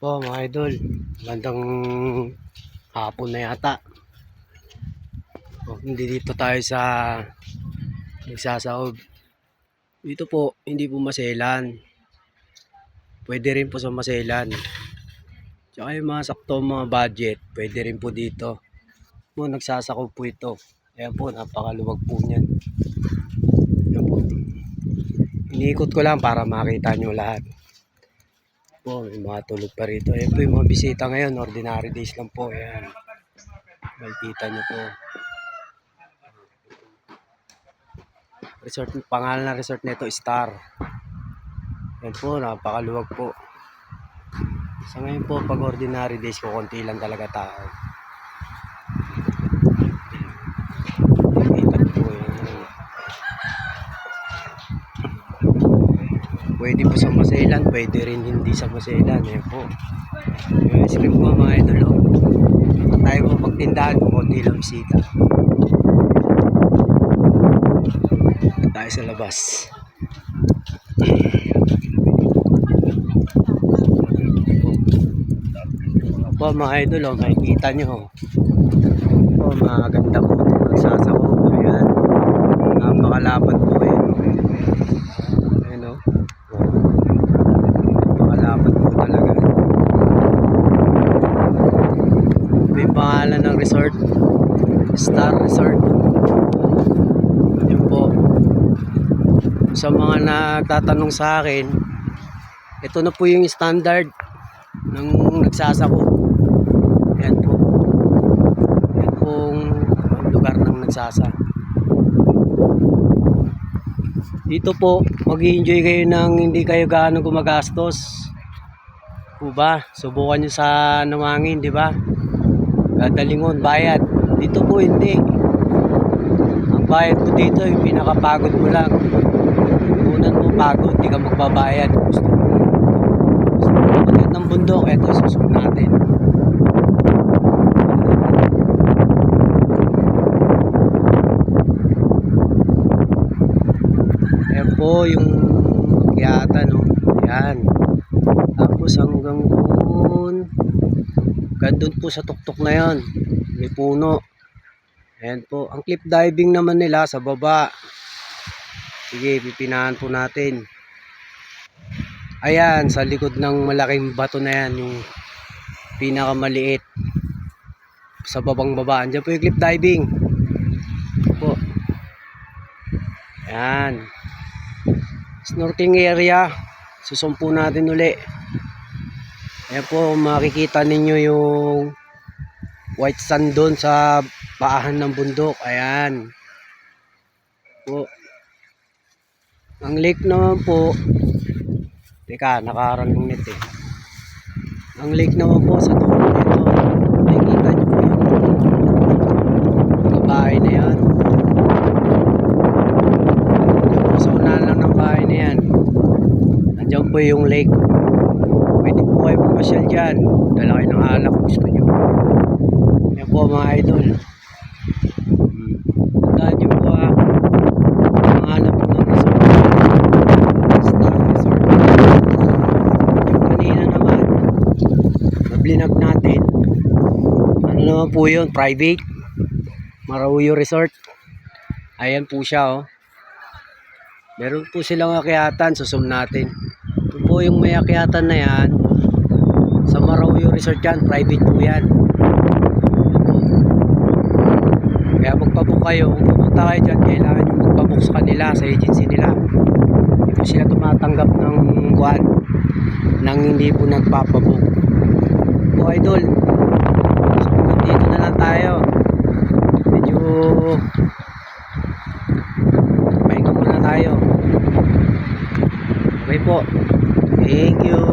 Po mga idol, magandang hapon na yata. Hindi dito tayo sa nagsasahod. Dito po, hindi po maselan. Pwede rin po sa maselan. Tsaka yung mga sakto mga budget, pwede rin po dito. Po, nagsasakop po ito. Ayan po, napakaluwag po niyan. Ayan po. Iniikot ko lang para makita nyo lahat. Po, may mga tulog pa rito. Ayan po yung mga bisita ngayon, ordinary days lang po. Ayan. Makikita nyo po. Resort, pangalan ng resort nito Star. Yan po, napakaluwag po. Sa ngayon po, pag ordinary days ko, konti lang talaga tao. Kita po yun. Pwede po sa maselan, pwede rin hindi sa maselan. Yan po. Yung ice cream po mga idol. Tayo po pagtindahan ko, konti lang bisita. Tayo sa labas. Po mga idol, makikita nyo. Po, maganda po magsasako. Ayan. Napakalapad po yun. Ayan o. Napakalapad po talaga. Ito yung pangalan ng resort. Star Resort. Yun po. Sa mga nagtatanong sa akin, ito na po yung standard ng nagsasako. Yan po. Yan pong lugar ng nagsasa. Dito po, mag-i-enjoy kayo ng hindi kayo gaano gumagastos. Po ba? Subukan nyo sa Namangin, di ba? Gadalingon, bayad. Dito po hindi. Ang bayad po dito, yung pinakapagod mo lang. Unan mo pagod, di ka magbabayad. Gusto mo magandang ng bundok, eto susunod natin. Ayan po yung kiyata, no? Ayan. Tapos hanggang doon. Gandun po sa tuktok na yan. May puno. Ayan po. Ang cliff diving naman nila sa baba. Sige, pipinahan po natin. Ayan, sa likod ng malaking bato na yan, yung pinakamaliit. Sa babang baba. Andiyan po yung cliff diving. Po. Ayan. Snorkeling area. Susumpo natin uli. Ayan po, makikita ninyo yung white sand doon sa paahan ng bundok. Ayan. Po. Ang lake naman po, teka, nakaharang ng net eh. Ang lake naman po sa dulo nito, nakikita nyo po yung mga bahay na yan. Yung sa unahan lang ng bahay na yan. Nandiyan po yung lake. Pwede po kayo pumasyal dyan. Dala kayo ng alak kung gusto nyo. Yan po mga idol. Tandaan nyo po pangalan po ng resort. Star Resort. Yung kanina naman, nablinag natin. Ano naman po yun? Private. Marauyo Resort. Ayan po siya oh. Meron po silang akyatan. Susum natin. Ito po yung may akyatan na yan. Sa Marauyo Resort yan. Private po yan. Kaya magpabook kayo. Kung pupunta kayo dyan, kailangan nyo magpabook sa kanila, sa agency nila. Hindi po sila tumatanggap ng buwan nang hindi po nagpapabook. Po idol, so dito na lang tayo. Medyo pahinga muna tayo. Okay po. Thank you.